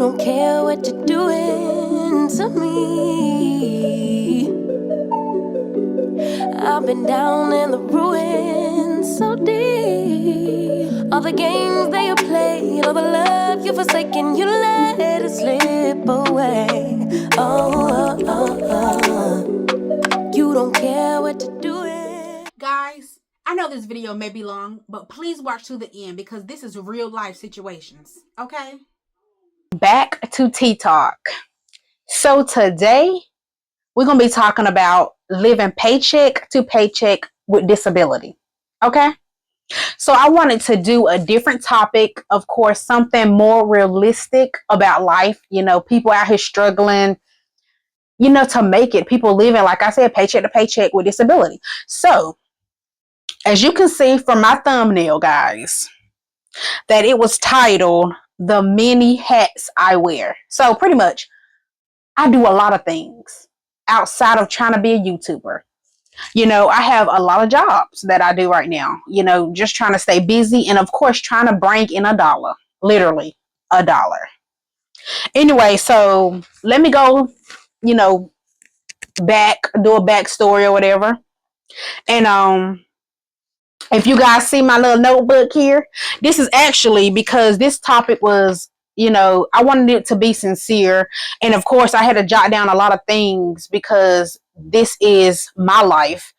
don't care what you're doing to me. I've been down in the ruins so deep. All the games that you played, all the love you forsaken, you let it slip away. You don't care what you're doing. Guys, I know this video may be long, but please watch to the end because this is real life situations, okay? Back to Tea Talk. So today we're going to be talking about living paycheck to paycheck with disability. Okay? So I wanted to do a different topic, of course, something more realistic about life. You know, people out here struggling, you know, to make it. People living, like I said, paycheck to paycheck with disability. So, as you can see from my thumbnail, guys, that it was titled The Many Hats I Wear. So pretty much, I do a lot of things outside of trying to be a YouTuber. You know, I have a lot of jobs that I do right now, you know, just trying to stay busy and of course trying to bring in $1, literally $1. Anyway, so let me go, you know, back, do a backstory or whatever. And if you guys see my little notebook here, this is actually because this topic was, you know, I wanted it to be sincere. And of course, I had to jot down a lot of things because this is my life.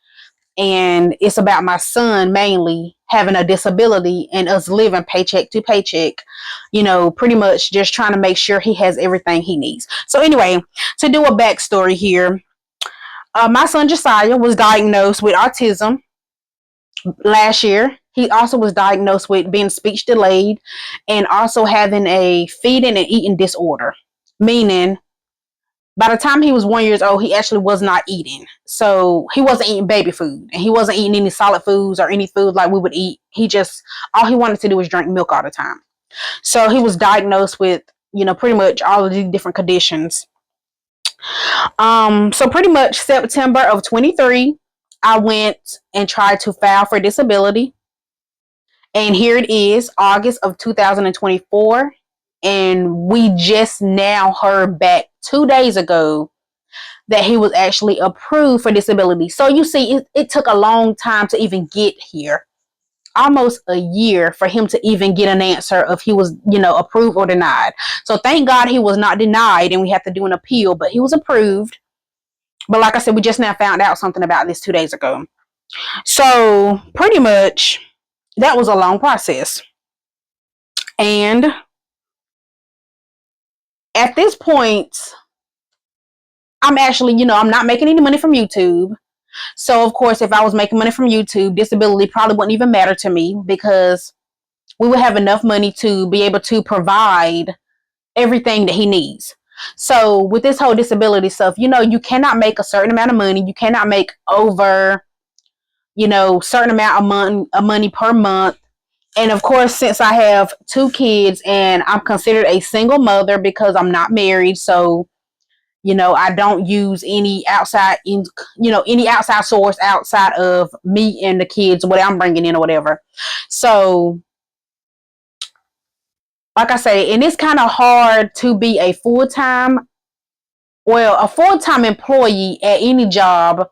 And it's about my son mainly having a disability and us living paycheck to paycheck, you know, pretty much just trying to make sure he has everything he needs. So anyway, to do a backstory here, my son Josiah was diagnosed with autism last year. He also was diagnosed with being speech delayed and also having a feeding and eating disorder, meaning by the time he was 1 year old, he actually was not eating. So he wasn't eating baby food and he wasn't eating any solid foods or any food like we would eat. All he wanted to do was drink milk all the time. So he was diagnosed with, you know, pretty much all of these different conditions. So pretty much September of 23, I went and tried to file for disability. And here it is, August of 2024. And we just now heard back 2 days ago that he was actually approved for disability. So you see, it took a long time to even get here. Almost a year for him to even get an answer if he was, you know, approved or denied. So thank God he was not denied and we have to do an appeal, but he was approved. But like I said, we just now found out something about this 2 days ago. So pretty much that was a long process. And at this point, I'm actually, you know, I'm not making any money from YouTube. So of course, if I was making money from YouTube, disability probably wouldn't even matter to me because we would have enough money to be able to provide everything that he needs. So with this whole disability stuff, you know, you cannot make a certain amount of money. You cannot make over, you know, certain amount of money per month. And of course, since I have 2 kids and I'm considered a single mother because I'm not married, so you know, I don't use any outside, any outside source outside of me and the kids, what I'm bringing in or whatever. So, like I say, and it's kind of hard to be a full-time employee at any job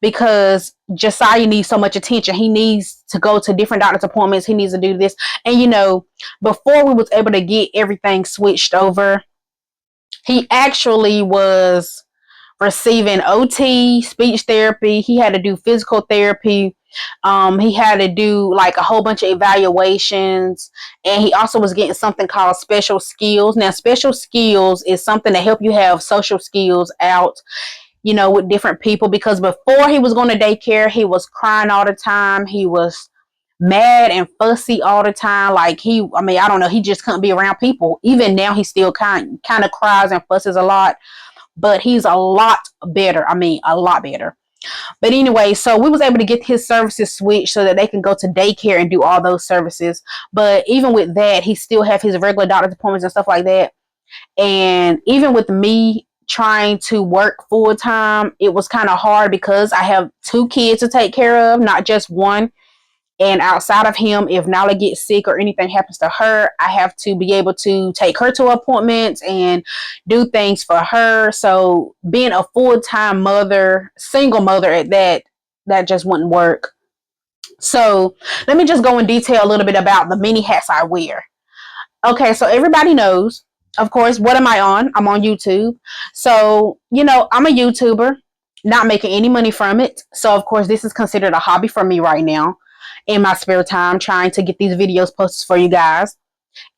because Josiah needs so much attention. He needs to go to different doctor's appointments. He needs to do this. And, you know, before we was able to get everything switched over, he actually was receiving OT, speech therapy. He had to do physical therapy. He had to do like a whole bunch of evaluations. And he also was getting something called special skills. Now, special skills is something to help you have social skills out, you know, with different people. Because before he was going to daycare, he was crying all the time. He was mad and fussy all the time. Like I don't know, he just couldn't be around people. Even now, he still kind of cries and fusses a lot. But he's a lot better. A lot better. But anyway, so we was able to get his services switched so that they can go to daycare and do all those services. But even with that, he still have his regular doctor's appointments and stuff like that. And even with me trying to work full time, it was kind of hard because I have 2 kids to take care of, not just one. And outside of him, if Nala gets sick or anything happens to her, I have to be able to take her to appointments and do things for her. So being a full-time mother, single mother at that just wouldn't work. So let me just go in detail a little bit about the many hats I wear. Okay, so everybody knows, of course, what am I on? I'm on YouTube. So, I'm a YouTuber, not making any money from it. So, of course, this is considered a hobby for me right now in my spare time, trying to get these videos posted for you guys.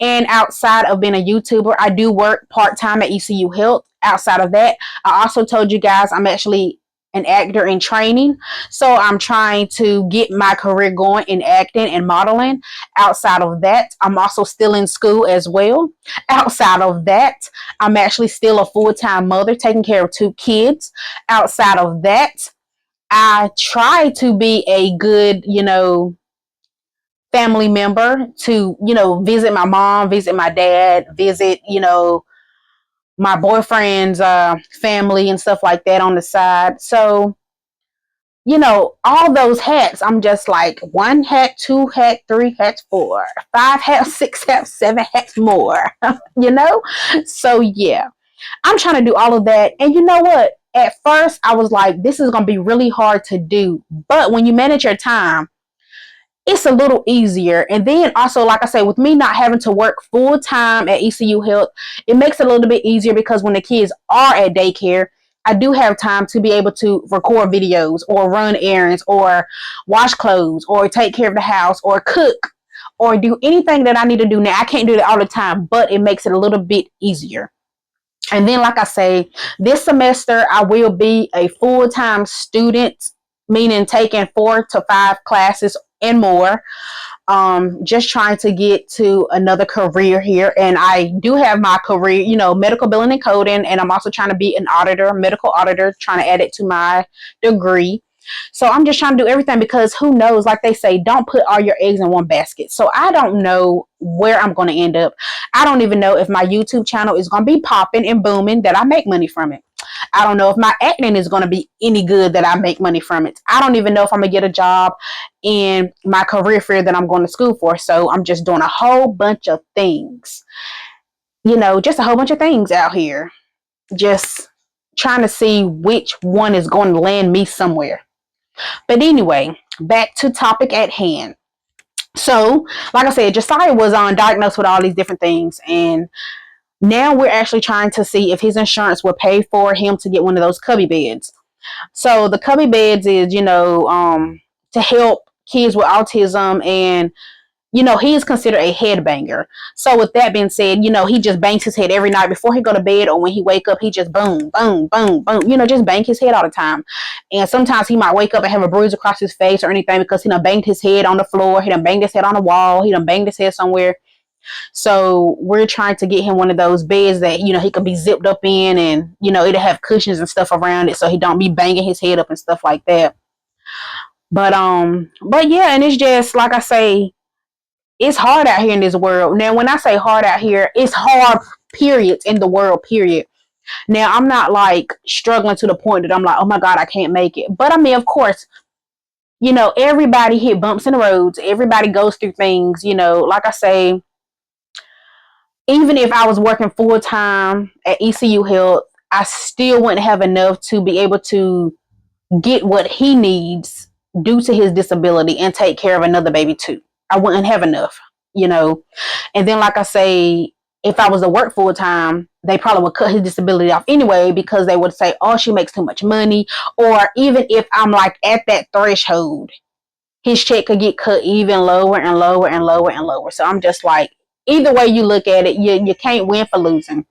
And outside of being a YouTuber, I do work part-time at ECU Health. Outside of that, I also told you guys I'm actually an actor in training. So I'm trying to get my career going in acting and modeling. Outside of that, I'm also still in school as well. Outside of that, I'm actually still a full-time mother taking care of 2 kids. Outside of that, I try to be a good, family member to, visit my mom, visit my dad, visit, my boyfriend's family and stuff like that on the side. So, all those hats, I'm just like 1 hat, 2 hat, 3 hats, 4, 5 hats, 6 hats, 7 hats more, you know? So, yeah, I'm trying to do all of that. And you know what? At first, I was like, this is going to be really hard to do. But when you manage your time, it's a little easier. And then also, like I said, with me not having to work full time at ECU Health, it makes it a little bit easier because when the kids are at daycare, I do have time to be able to record videos or run errands or wash clothes or take care of the house or cook or do anything that I need to do. Now, I can't do that all the time, but it makes it a little bit easier. And then, like I say, this semester I will be a full-time student, meaning taking 4 to 5 classes and more. Just trying to get to another career here. And I do have my career, medical billing and coding. And I'm also trying to be an auditor, medical auditor, trying to add it to my degree. So I'm just trying to do everything because who knows, like they say, don't put all your eggs in one basket. So I don't know where I'm going to end up. I don't even know if my YouTube channel is going to be popping and booming that I make money from it. I don't know if my acting is going to be any good that I make money from it. I don't even know if I'm going to get a job in my career field that I'm going to school for. So I'm just doing a whole bunch of things, just a whole bunch of things out here. Just trying to see which one is going to land me somewhere. But anyway, back to topic at hand. So, like I said, Josiah was diagnosed with all these different things, and now we're actually trying to see if his insurance will pay for him to get one of those cubby beds. So the cubby beds is, to help kids with autism, and he is considered a headbanger. So with that being said, he just bangs his head every night before he go to bed, or when he wake up, he just boom, boom, boom, boom, just bang his head all the time. And sometimes he might wake up and have a bruise across his face or anything because he done banged his head on the floor, he done banged his head on the wall, he done banged his head somewhere. So we're trying to get him one of those beds that, he can be zipped up in, and, it'll have cushions and stuff around it so he don't be banging his head up and stuff like that. But yeah, and it's just, like I say, it's hard out here in this world. Now, when I say hard out here, it's hard, period, in the world, period. Now, I'm not like struggling to the point that I'm like, oh my God, I can't make it. But I mean, of course, everybody hit bumps in the roads. Everybody goes through things, like I say, even if I was working full time at ECU Health, I still wouldn't have enough to be able to get what he needs due to his disability and take care of another baby too. I wouldn't have enough, And then, like I say, if I was to work full time, they probably would cut his disability off anyway because they would say, oh, she makes too much money. Or even if I'm like at that threshold, his check could get cut even lower and lower and lower and lower. So I'm just like, either way you look at it, you can't win for losing.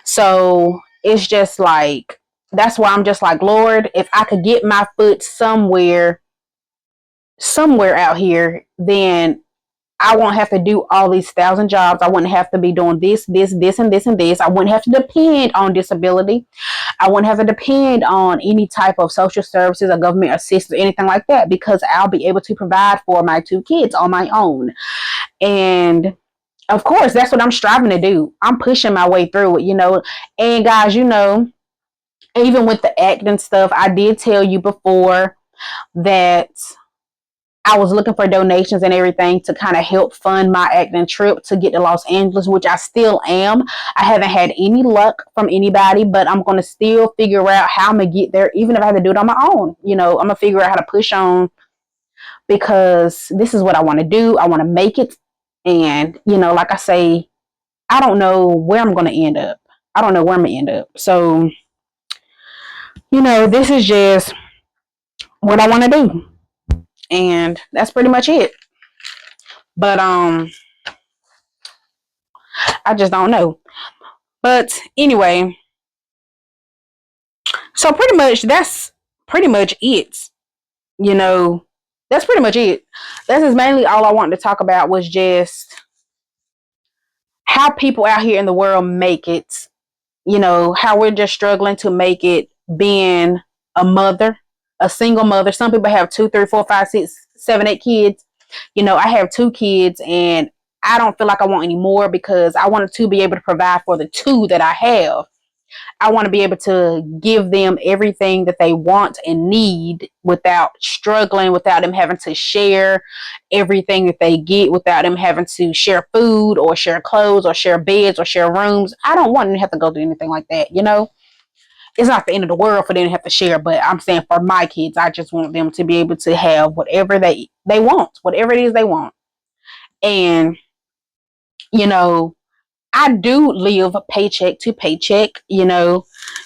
So it's just like, that's why I'm just like, Lord, if I could get my foot somewhere out here, then I won't have to do all these 1,000 jobs. I wouldn't have to be doing this, this, this, and this, and this. I wouldn't have to depend on disability. I wouldn't have to depend on any type of social services or government assistance or anything like that because I'll be able to provide for my 2 kids on my own. And of course, that's what I'm striving to do. I'm pushing my way through it, And guys, even with the acting stuff, I did tell you before that I was looking for donations and everything to kind of help fund my acting trip to get to Los Angeles, which I still am. I haven't had any luck from anybody, but I'm going to still figure out how I'm going to get there, even if I have to do it on my own. I'm going to figure out how to push on, because this is what I want to do. I want to make it. And, like I say, I don't know where I'm going to end up. I don't know where I'm going to end up. So, this is just what I want to do. And that's pretty much it. But I just don't know. But anyway, so pretty much that's pretty much it. That's pretty much it. That's just mainly all I wanted to talk about, was just how people out here in the world make it. How we're just struggling to make it, being a mother, a single mother. Some people have 2, 3, 4, 5, 6, 7, 8 kids. I have 2 kids, and I don't feel like I want any more, because I wanted to be able to provide for the 2 that I have. I want to be able to give them everything that they want and need without struggling, without them having to share everything that they get, without them having to share food or share clothes or share beds or share rooms. I don't want them to have to go through anything like that. It's not the end of the world for them to have to share, but I'm saying for my kids, I just want them to be able to have whatever they want, whatever it is they want. And, I do live paycheck to paycheck,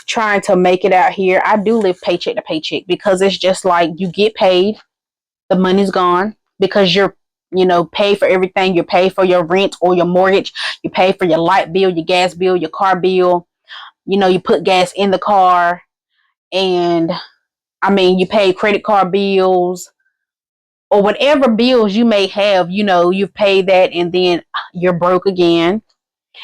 trying to make it out here. I do live paycheck to paycheck, because it's just like you get paid, the money's gone, because you're, pay for everything. You pay for your rent or your mortgage. You pay for your light bill, your gas bill, your car bill. You put gas in the car, and you pay credit card bills or whatever bills you may have, you've paid that, and then you're broke again.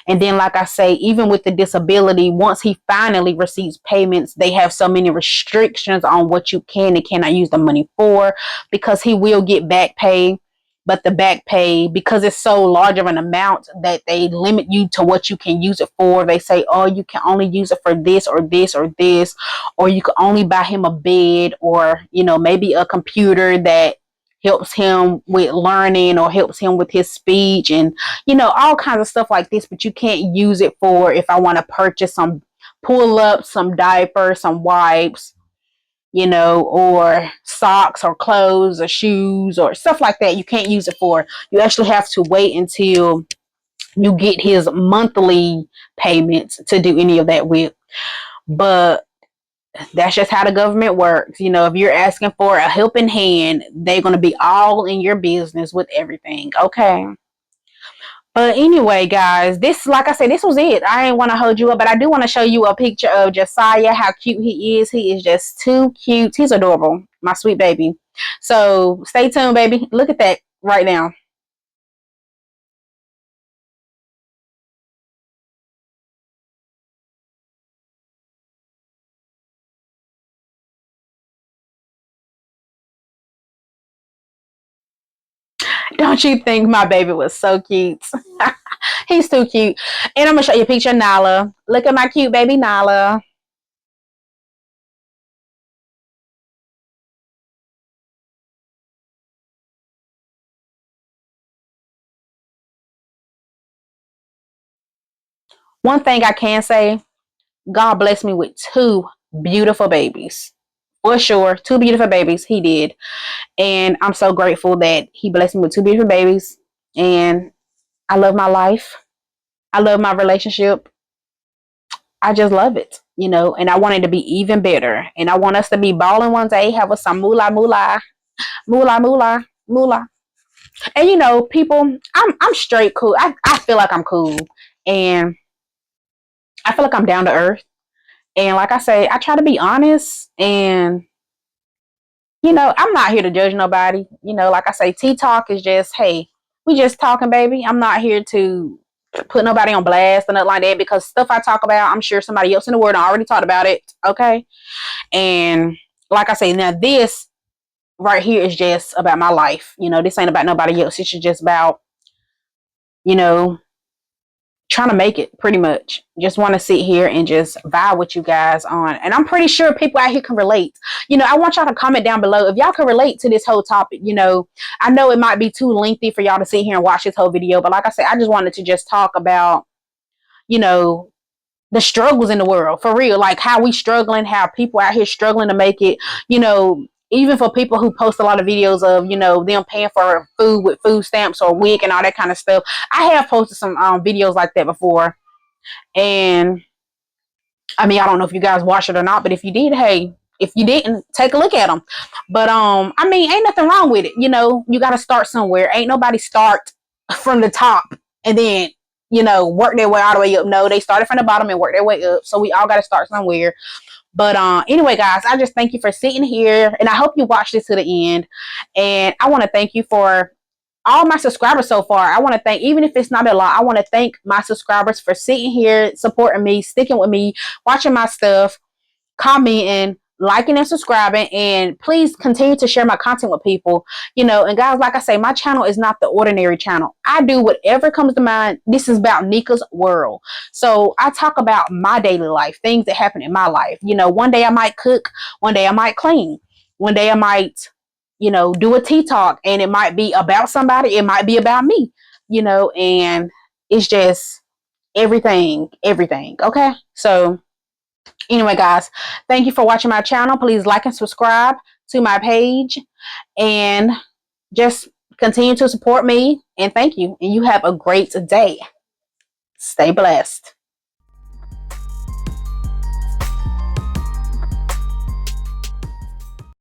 And then, like I say, even with the disability, once he finally receives payments, they have so many restrictions on what you can and cannot use the money for, because he will get back pay. But the back pay, because it's so large of an amount, that they limit you to what you can use it for. They say, oh, you can only use it for this or this or this, or you can only buy him a bed, or, maybe a computer that helps him with learning or helps him with his speech, and all kinds of stuff like this. But you can't use it for, if I want to purchase some pull ups, some diapers, some wipes, or socks or clothes or shoes or stuff like that. You can't use it for. You actually have to wait until you get his monthly payments to do any of that with. But that's just how the government works. If you're asking for a helping hand, they're going to be all in your business with everything. Okay. But anyway, guys, like I said, this was it. I ain't want to hold you up, but I do want to show you a picture of Josiah, how cute he is. He is just too cute. He's adorable, my sweet baby. So stay tuned, baby. Look at that right now. Don't you think my baby was so cute? He's too cute. And I'm going to show you a picture of Nala. Look at my cute baby Nala. One thing I can say, God blessed me with 2 beautiful babies. For sure, 2 beautiful babies. He did. And I'm so grateful that he blessed me with 2 beautiful babies. And I love my life. I love my relationship. I just love it, and I want it to be even better. And I want us to be balling one day, have us some moolah, moolah, moolah, moolah, moolah. And people, I'm straight cool. I feel like I'm cool. And I feel like I'm down to earth. And like I say, I try to be honest. And I'm not here to judge nobody. Like I say, Tea Talk is just, hey, we just talking, baby. I'm not here to put nobody on blast or nothing like that, because stuff I talk about, I'm sure somebody else in the world already talked about it. Okay. And like I say, now this right here is just about my life. This ain't about nobody else. It's just about, trying trying to make it, pretty much. Just want to sit here and just vibe with you guys on. And I'm pretty sure people out here can relate. I want y'all to comment down below if y'all can relate to this whole topic. I know it might be too lengthy for y'all to sit here and watch this whole video, but like I said, I just wanted to just talk about, the struggles in the world, for real. Like how we struggling, how people out here struggling to make it, even for people who post a lot of videos of, them paying for food with food stamps or WIC and all that kind of stuff. I have posted some videos like that before. And I mean, I don't know if you guys watched it or not, but if you did, hey, if you didn't, take a look at them. But I mean, ain't nothing wrong with it. You got to start somewhere. Ain't nobody start from the top and then work their way all the way up. No, they started from the bottom and work their way up. So we all got to start somewhere. But anyway, guys, I just thank you for sitting here, and I hope you watched this to the end. And I want to thank you for all my subscribers so far. I want to thank, even if it's not a lot, I want to thank my subscribers for sitting here, supporting me, sticking with me, watching my stuff, commenting, liking and subscribing, and please continue to share my content with people. And guys, like I say, my channel is not the ordinary channel. I do whatever comes to mind. This is about Nika's world. So I talk about my daily life, things that happen in my life. One day I might cook, one day I might clean, one day I might do a tea talk, and it might be about somebody, it might be about me, and it's just everything. Okay, so anyway, guys, thank you for watching my channel. Please like and subscribe to my page, and just continue to support me. And thank you. And you have a great day. Stay blessed.